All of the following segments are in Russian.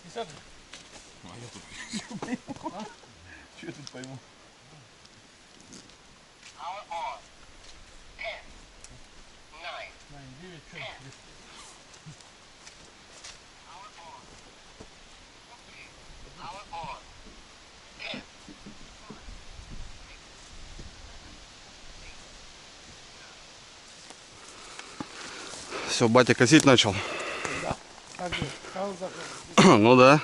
50? А я тут что пойму? А? Что я тут пойму? Найн, 9, что? Все, батя косить начал. Да. Как же, Ну да.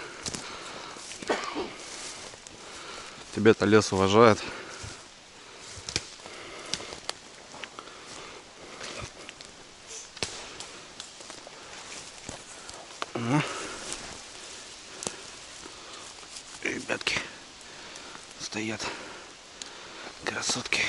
Тебя-то лес уважает. Ребятки стоят красотки.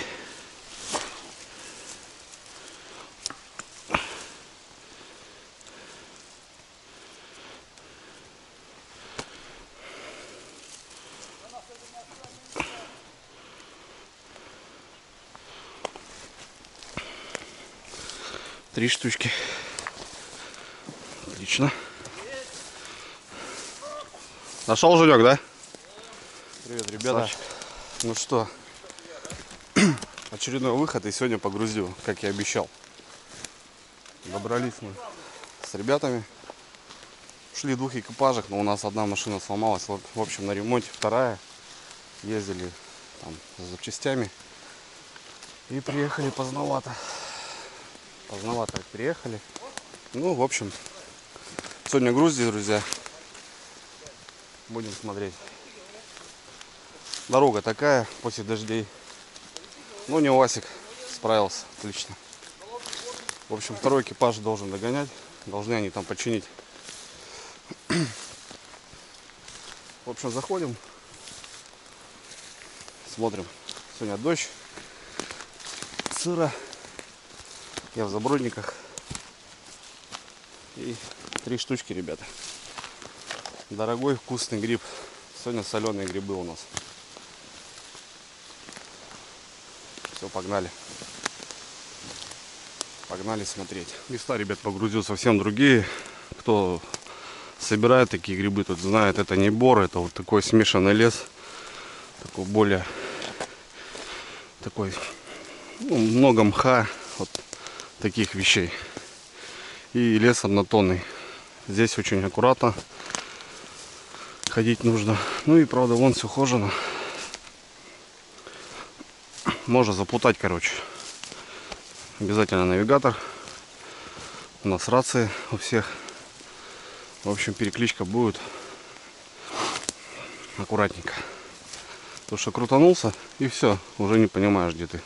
Три штучки. Отлично. Нашел Женек, да? Привет, ребята. Ну что, очередной выход, и сегодня погрузил, как и обещал. Добрались мы с ребятами. Шли в двух экипажах, но у нас одна машина сломалась. Вот, в общем, на ремонте вторая. Ездили там за запчастями. И приехали поздновато. Поздновато приехали. Ну, в общем, сегодня грузим, друзья. Будем смотреть. Дорога такая после дождей. Ну, не УАЗик справился отлично. В общем, второй экипаж должен догонять. Должны они там починить. В общем, заходим. Смотрим. Сегодня дождь. Сыро. Я в забродниках. И 3 штучки, ребята. Дорогой вкусный гриб. Сегодня соленые грибы у нас. Все, погнали. Погнали смотреть. Места, ребят, погрузил совсем другие. Кто собирает такие грибы, тут знает, это не бор, это вот такой смешанный лес. Такой более такой, ну, много мха, вот таких вещей. И лес однотонный. Здесь очень аккуратно ходить нужно. Ну и правда, вон все ухожено. Можно запутать, короче. Обязательно навигатор. У нас рации у всех. В общем, перекличка будет аккуратненько. Потому что крутанулся и все, уже не понимаешь, где ты.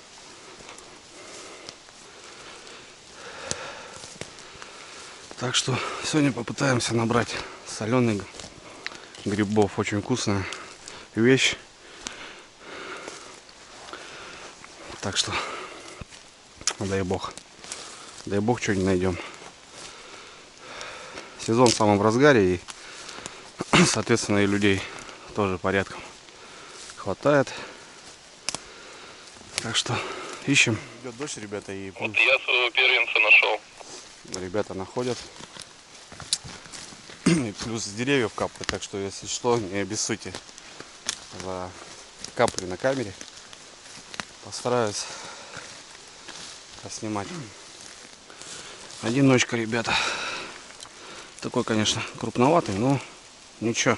Так что сегодня попытаемся набрать соленых грибов. Очень вкусная вещь. Так что дай бог. Дай бог, что-нибудь найдем. Сезон в самом разгаре, и соответственно и людей тоже порядком хватает. Так что ищем. Идет дождь, ребята, и вот я своего первенца нашел. Ребята находят. И плюс с деревьев капает, так что если что, не обессудьте за капли на камере. Постараюсь поснимать. Одиночка, ребята. Такой, конечно, крупноватый, но ничего.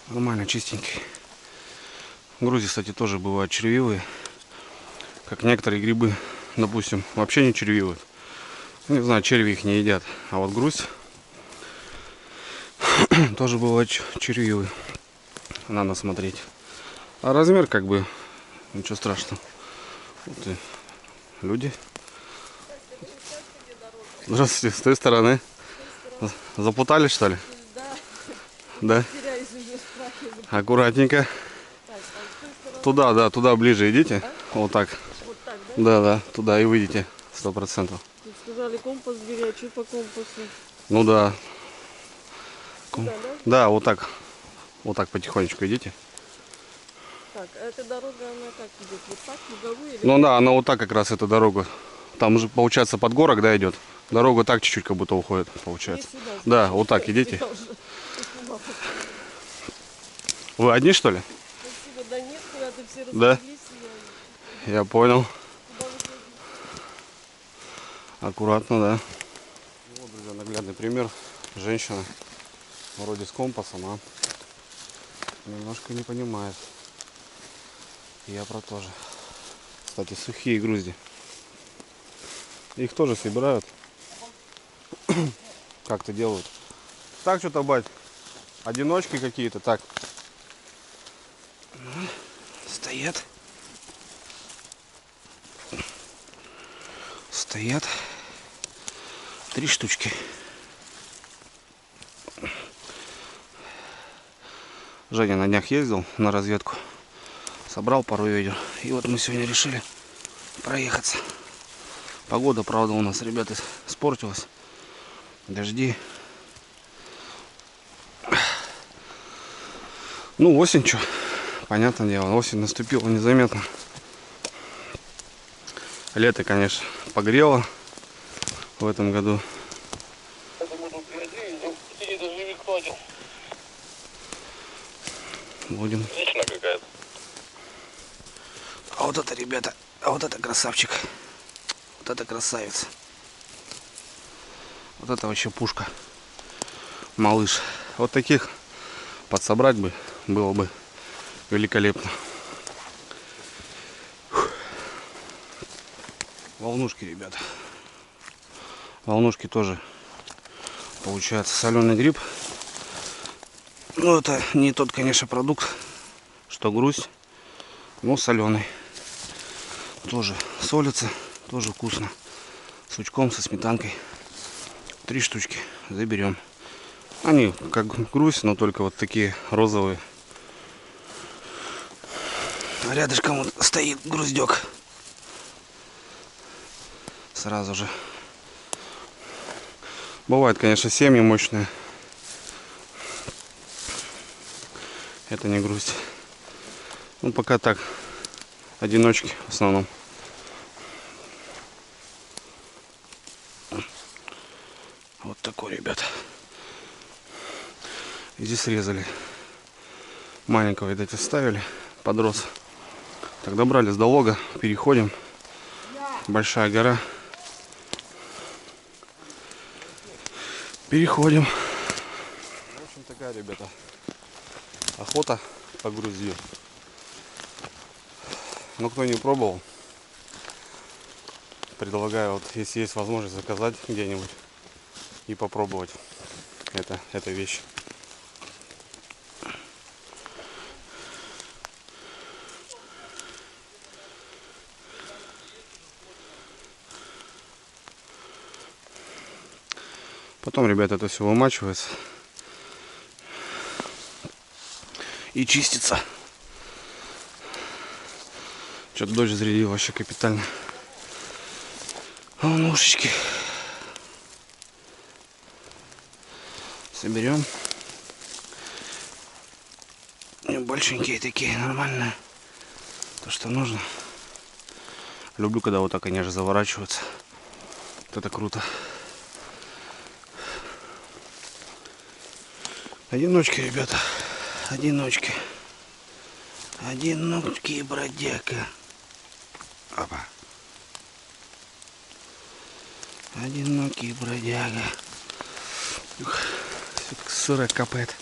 Нормально, чистенький. Грузи, кстати, тоже бывают червивые. Как некоторые грибы, допустим, вообще не червивые. Не знаю, черви их не едят. А вот грузь тоже бывает червивый. Надо смотреть. А размер как бы ничего страшного. Вот и люди. Здравствуйте, с той стороны. Запутали, что ли? Да. Аккуратненько. Туда, да, туда ближе идите. Вот так. Да, да, туда и выйдете 100%. Сказали, компас бери, а что по компасу? Ну да. Да, да? Да, вот так. Вот так потихонечку идите. Так, а эта дорога, она как идет? Вот так, круговую или? Ну да, она вот так как раз эту дорогу Там же, получается, под горок, да, идет? Дорога так чуть-чуть как будто уходит, получается. Иди сюда, Да, вот так идите. я уже поснимала. Вы одни, что ли? Спасибо, да нет, куда-то все Да. расходились. Я понял. Куда выходить? Аккуратно, да. Вот, друзья, наглядный пример. Женщина вроде с компасом, а немножко не понимает. Я про то же. Кстати, сухие грузди. Их тоже собирают. Как-то делают. Так что-то, бать. Одиночки какие-то, так. Стоят. Стоят. 3 штучки. Женя на днях ездил на разведку. Собрал пару ведер. И вот мы сегодня решили проехаться. Погода, правда, у нас, ребята, испортилась. Дожди. Ну, осень, что? Понятное дело, осень наступила незаметно. Лето, конечно, погрело в этом году. Будем. Отлично какая-то. А вот это, ребята, а вот это красавчик. Вот это красавец. Вот это вообще пушка. Малыш. Вот таких подсобрать бы было бы великолепно. Волнушки, ребята. Волнушки тоже получается соленый гриб. Ну, это не тот, конечно, продукт, что грусть, но соленый. Тоже солится, тоже вкусно. С лучком, со сметанкой. 3 штучки заберем. Они как грусть, но только вот такие розовые. А рядышком вот стоит груздек. Сразу же. Бывают, конечно, семьи мощные. Это не грусть. Ну, пока так. Одиночки в основном. Вот такой, ребята. И здесь срезали. Маленького, видать, оставили. Подрос. Так, добрались до лога. Переходим. Большая гора. Переходим. В общем, такая, ребята, охота по груздью. Но кто не пробовал, предлагаю, вот если есть возможность, заказать где-нибудь и попробовать эту вещь. Потом, ребята, это все вымачивается и чистится. Что-то дождь зарядил вообще капитально. Волнушечки. Соберем. Большенькие такие, нормальные. То, что нужно. Люблю, когда вот так они же заворачиваются. Вот это круто. Одиночки, ребята. Одиночки. Одинокий бродяга. Опа. Одинокий бродяга. Ух, все как сыро капает.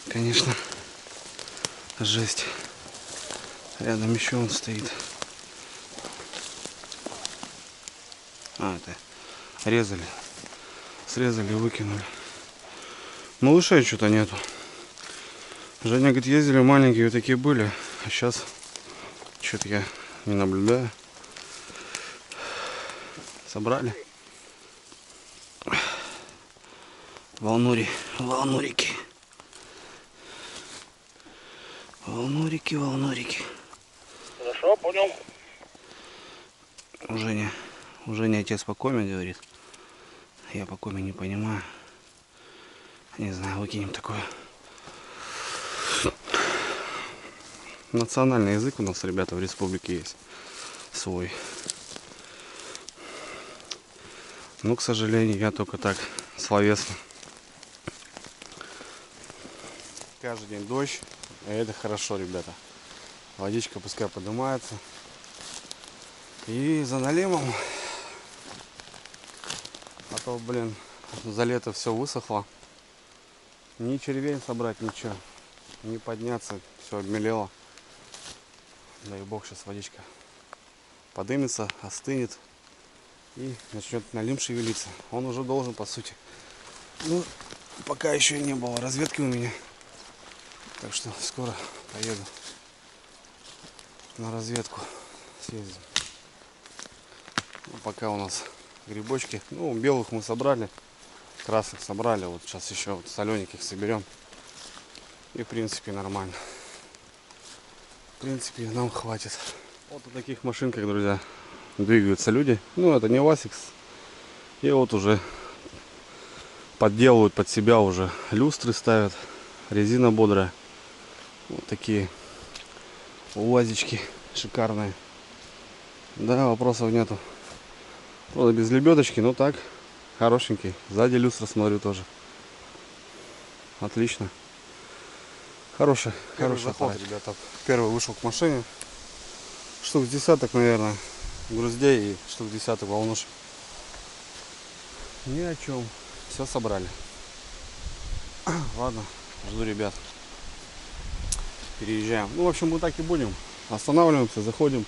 Конечно. Жесть. Рядом еще он стоит. А, это резали. Срезали, выкинули. Малышей что-то нету. Женя говорит, ездили маленькие, вот такие были. А сейчас что-то я не наблюдаю. Собрали. Волнурики. Волнурики. Хорошо, понял. У Жени отец по коме говорит. Я по коме не понимаю. Не знаю, выкинем такое. Национальный язык у нас, ребята, в республике есть свой. Но, к сожалению, я только так, словесно. Каждый день дождь, и это хорошо, ребята. Водичка пускай поднимается. И за налимом. А то, блин, за лето все высохло. Ни червей собрать, ничего. Не подняться, все обмелело. Дай бог, сейчас водичка подымется, остынет. И начнет налим шевелиться. Он уже должен, по сути. Ну, пока еще не было разведки у меня. Так что скоро поеду на разведку. Съездим. Ну, пока у нас грибочки. Ну, белых мы собрали. Красных собрали. Вот сейчас еще вот солененьких соберем. И в принципе нормально. В принципе нам хватит. Вот на таких машинках, друзья, двигаются люди. Ну, это не Васикс. И вот уже подделывают под себя, уже люстры ставят. Резина бодрая. Вот такие УАЗички шикарные. Да, вопросов нету. Правда, без лебедочки, но так, хорошенький. Сзади люстра, смотрю, тоже. Отлично. Хороший заход, ребята. Первый вышел к машине. Штук с десяток, наверное, груздей и штук десяток волнушек. Ни о чем. Все собрали. Ладно, жду ребят. Переезжаем. Ну, в общем, мы так и будем. Останавливаемся, заходим.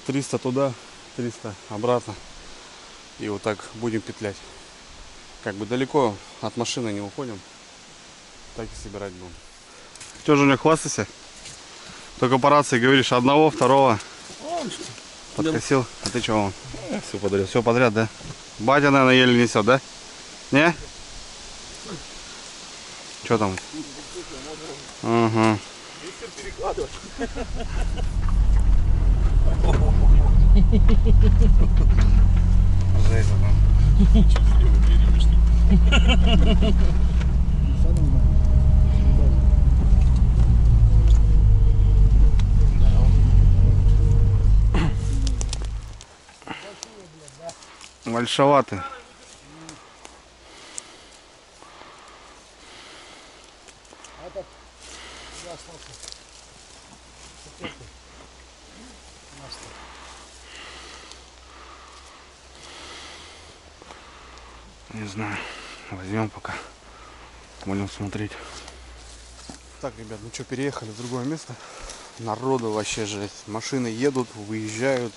300 туда, 300 обратно. И вот так будем петлять. Как бы далеко от машины не уходим. Так и собирать будем. Че, Женя, хвастайся? Только по рации говоришь одного, второго. Подкосил. А ты чего? Все подряд. Все подряд, да? Батя, наверное, еле несет, да? Не? Что там? Ага. Жесть, большоватый. Не знаю, возьмем пока, будем смотреть. Так, ребят, ну что, переехали в другое место. Народу вообще жесть. Машины едут, выезжают,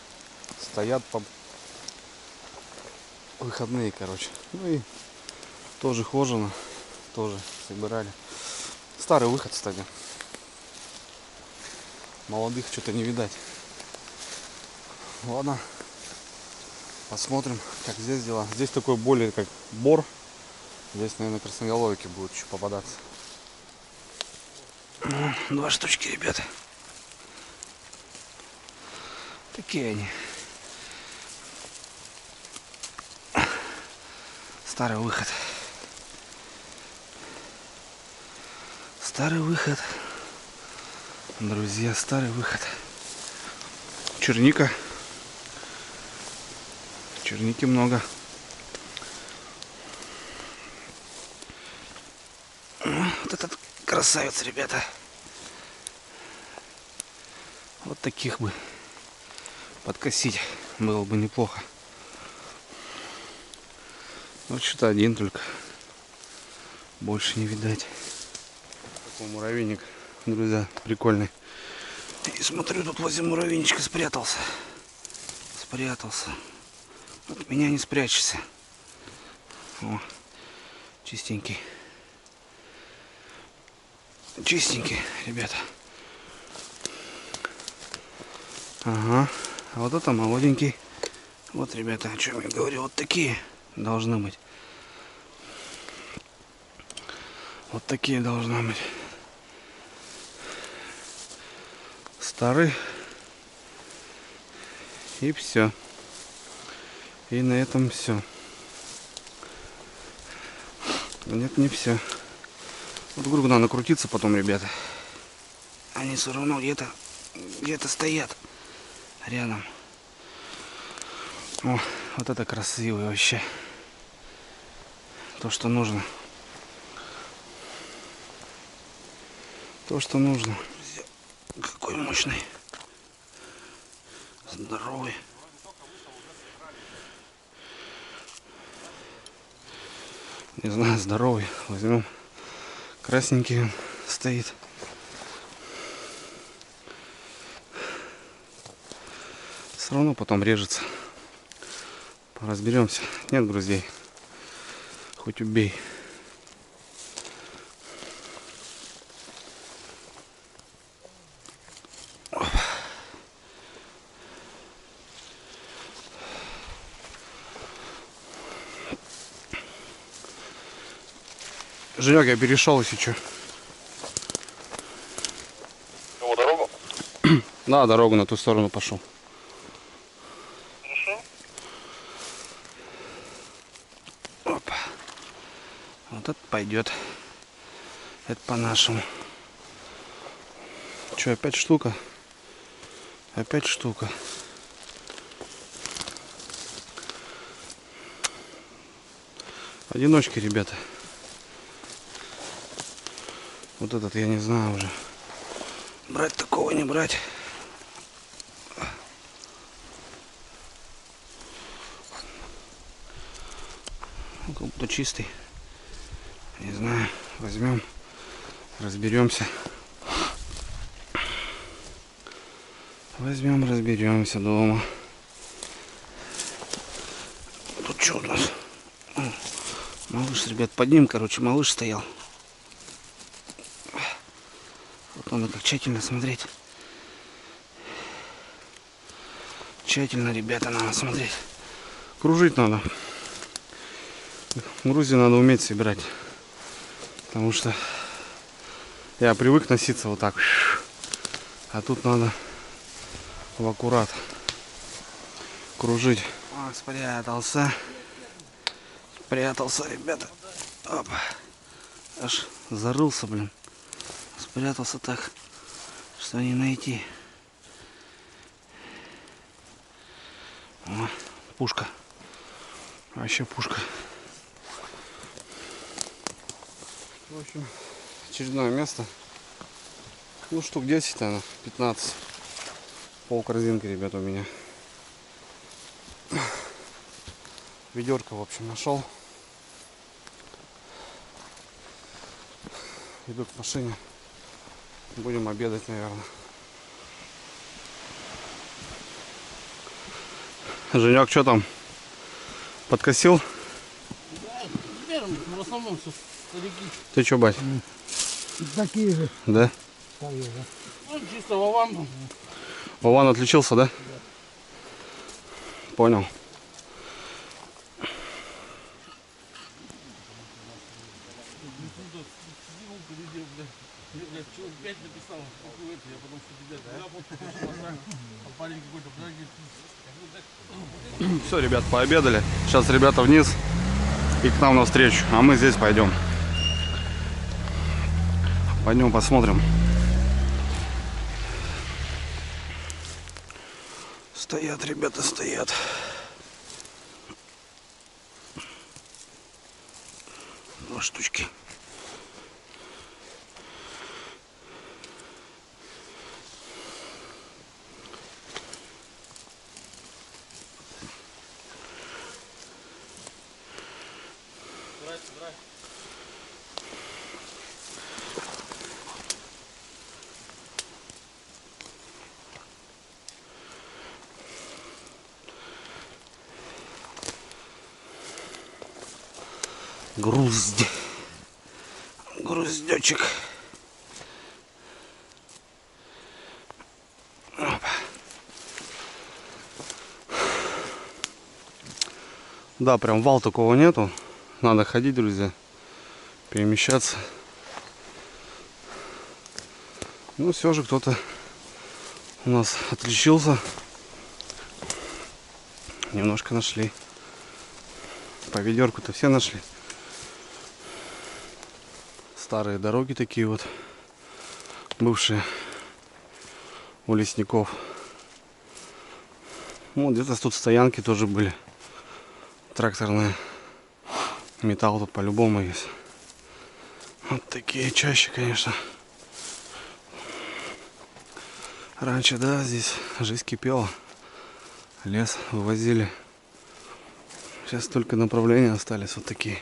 стоят по выходные, короче. Ну и тоже хожено, тоже собирали. Старый выход, кстати. Молодых что-то не видать. Ладно. Посмотрим, как здесь дела. Здесь такой более как бор. Здесь, наверное, красноголовики будут еще попадаться. Два штучки, ребята. Такие они. Старый выход. Старый выход. Друзья, старый выход. Черника. Черники много. Вот этот красавец, ребята. Вот таких бы подкосить было бы неплохо. Вот что-то один только. Больше не видать. Такой муравейник, друзья, прикольный. И смотрю, тут возле муравейничка спрятался. От меня не спрячешься. О, чистенький. Чистенький, ребята. Ага. А вот это молоденький. Вот, ребята, о чем я говорю. Вот такие должны быть. Вот такие должны быть. Старый. И все. И на этом все. Нет, не все. Вот грубо надо накрутиться потом, ребята. Они все равно где-то стоят рядом. О, вот это красивый вообще. То, что нужно. То, что нужно. Какой мощный. Здоровый. Не знаю, здоровый. Возьмем. Красненький он стоит. Все равно потом режется. Разберемся. Нет груздей. Хоть убей. Женек, я перешел, если что. Кого, дорогу? Да, дорогу на ту сторону пошел. Хорошо. Опа. Вот это пойдет. Это по-нашему. Че, опять штука? Опять штука. Одиночки, ребята. Вот этот я не знаю уже. Брать такого, не брать. Ну, как будто чистый. Не знаю. Возьмем. Разберемся. Возьмем, разберемся дома. Тут что у нас? Малыш, ребят, под ним, короче, малыш стоял. Вот надо как тщательно смотреть. Тщательно, ребята, надо смотреть. Кружить надо. Грузи надо уметь собирать. Потому что я привык носиться вот так. А тут надо в аккурат кружить. О, спрятался. Спрятался, ребята. Опа. Аж зарылся, блин. Спрятался так, что не найти. О, пушка. Вообще пушка. В общем, очередное место. Ну, штук 10, наверное, 15. Пол корзинки, ребята, у меня. Ведерко, в общем, нашел. Иду к машине. Будем обедать, наверное. Женек, что там? Подкосил? Да, в основном все старики. Ты что, бать? Такие же. Да? Ну, чисто Вован. Вован отличился, да? Понял. Все, ребят, пообедали. Сейчас ребята вниз и к нам навстречу. А мы здесь пойдем. Пойдем посмотрим. Стоят, ребята, стоят. Два штучки. Груздь. Груздечек. Опа. Да, прям вал такого нету. Надо ходить, друзья. Перемещаться. Ну, все же кто-то у нас отличился. Немножко нашли. По ведерку-то все нашли. Старые дороги такие вот. Бывшие у лесников. Вот где-то тут стоянки тоже были. Тракторные. Металл тут по-любому есть. Вот такие чаще, конечно. Раньше, да, здесь жизнь кипела. Лес вывозили. Сейчас только направления остались вот такие.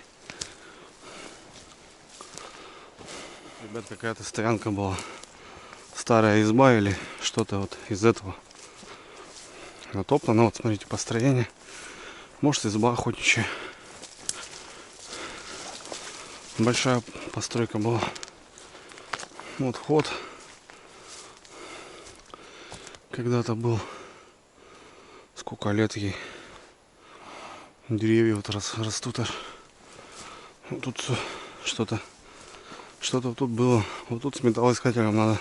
Ребят, какая-то стоянка была. Старая изба или что-то вот из этого. Натоплено. Вот смотрите, построение. Может, изба охотничья. Большая постройка была. Вот вход. Когда-то был. Сколько лет ей. Деревья вот растут аж. Вот тут что-то тут было. Вот тут с металлоискателем надо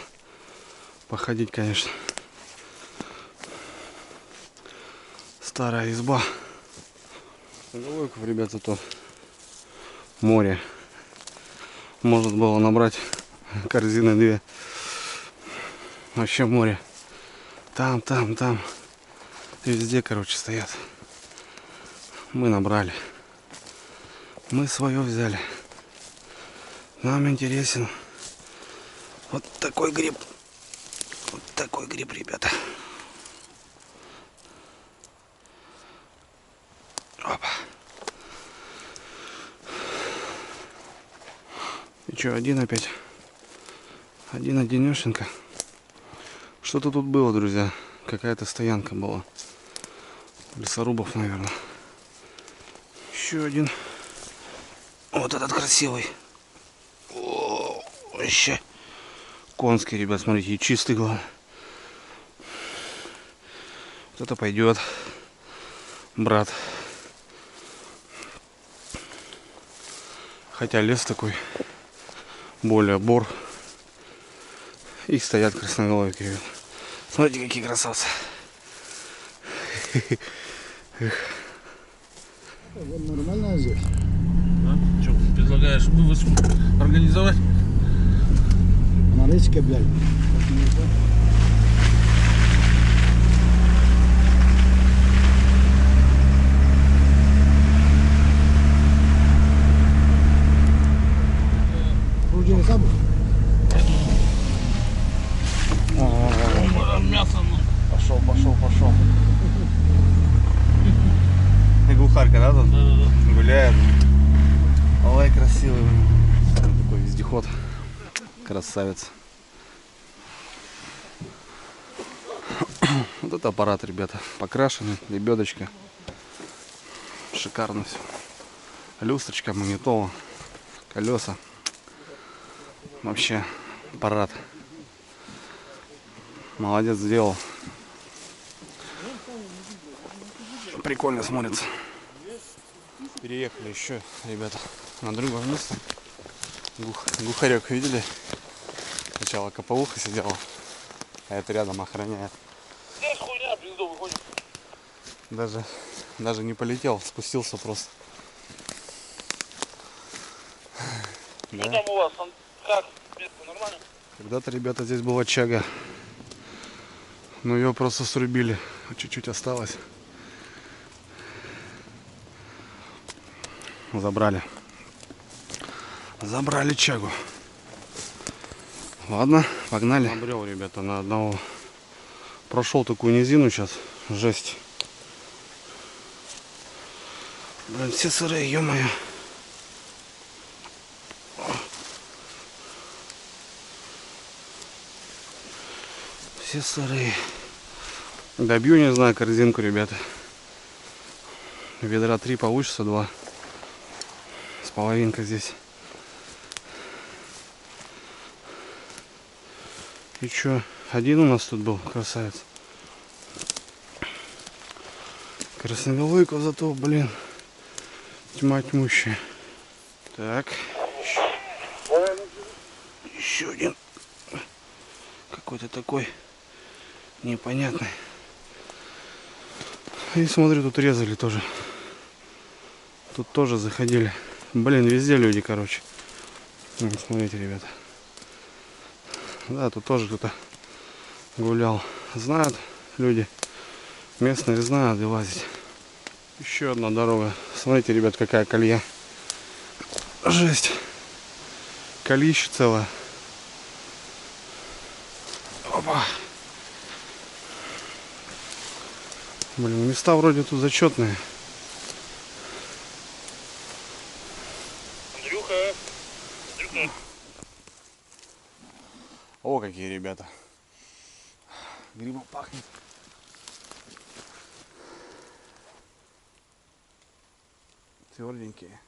походить, конечно. Старая изба. Головойков, ребята, то море. Может было набрать корзины 2. Вообще море. Там. Везде, короче, стоят. Мы набрали. Мы свое взяли. Нам интересен вот такой гриб. Вот такой гриб, ребята. Опа. И что, один опять? Одинешенька. Что-то тут было, друзья. Какая-то стоянка была. Лесорубов, наверное. Еще один. Вот этот красивый. О, вообще. Конский, ребят, смотрите, и чистый, главное. Вот это пойдет. Брат. Хотя лес такой. Более бор. И стоят красноголовики, ребят. Смотрите, какие красавцы. Нормально здесь? Да? Что, предлагаешь вывозку организовать? На речке, блядь. Оружие забыл? Мясо, ну. Пошел. И глухарка, да, тут? Да. Гуляет. Ой, красивый. Такой вездеход. Красавец. Вот это аппарат, ребята. Покрашенный, лебедочка. Шикарно все. Люстрочка, магнитола, колеса. Вообще аппарат. Молодец, сделал. Прикольно смотрится. Переехали еще, ребята, на другое место. Глухарек видели? Сначала копауха сидела, а это рядом охраняет. Здесь хуйня, пизду, выходит. Даже не полетел, спустился просто. Что там у вас? Как? Место нормально? Когда-то, ребята, здесь была чага. Но ее просто срубили. Чуть-чуть осталось. Забрали чагу. Ладно, погнали. Набрел, ребята, на одного. Прошел такую низину сейчас. Жесть. Блин, все сырые, ё-моё. Все сырые. Добью, не знаю, корзинку, ребята. Ведра 3 получится, 2. С половинкой здесь. И чё? Один у нас тут был, красавец. Красноголовиков зато, блин, тьма тьмущая. Так. Еще один. Какой-то такой непонятный. И смотрю, тут резали тоже. Тут тоже заходили. Блин, везде люди, короче. Вот, смотрите, ребята. Да, тут тоже кто-то гулял. Знают люди, Местные знают, где лазить. Еще одна дорога. Смотрите, ребят, какая колея. Жесть. Колище целое. Опа. Блин, места вроде тут зачетные. Андрюха. О, какие ребята. Грибом пахнет. Тверденькие.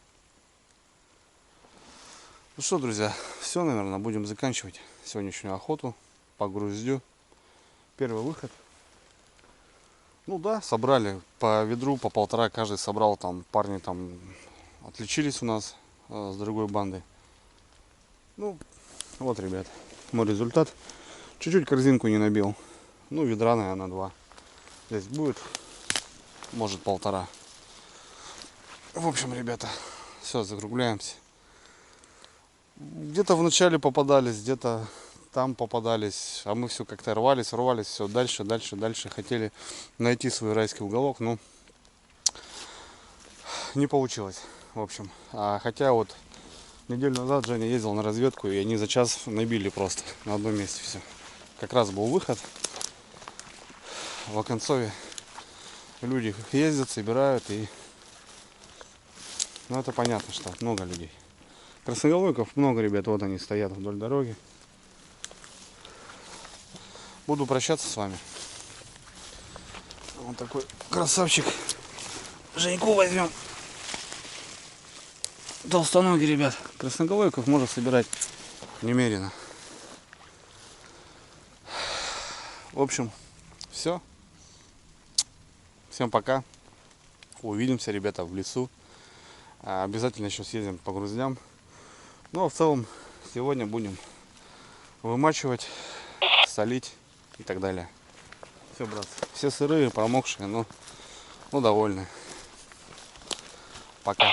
Ну что, друзья, все, наверное, будем заканчивать сегодняшнюю охоту по груздю. Первый выход. Ну да, собрали по ведру, по полтора каждый собрал. Там парни там отличились у нас с другой бандой. Ну, вот, ребят, мой результат. Чуть-чуть корзинку не набил. Ну, ведра, наверное, 2. Здесь будет, может, 1,5. В общем, ребята, все, закругляемся. Где-то вначале попадались, где-то там попадались, а мы все как-то рвались, все дальше. Хотели найти свой райский уголок, но не получилось, в общем. Хотя вот неделю назад Женя ездил на разведку, и они за час набили просто на одном месте все. Как раз был выход в Оконцове. Люди ездят, собирают, и ну это понятно, что много людей. Красноголовиков много, ребят, вот они стоят вдоль дороги. Буду прощаться с вами. Вот такой красавчик. Женьку возьмем. Толстоногий, ребят. Красноголовиков можно собирать немерено. В общем, все. Всем пока. Увидимся, ребята, в лесу. Обязательно еще съездим по груздям. Ну а в целом сегодня будем вымачивать, солить и так далее. Все, брат. Все сырые, промокшие, но довольны. Пока.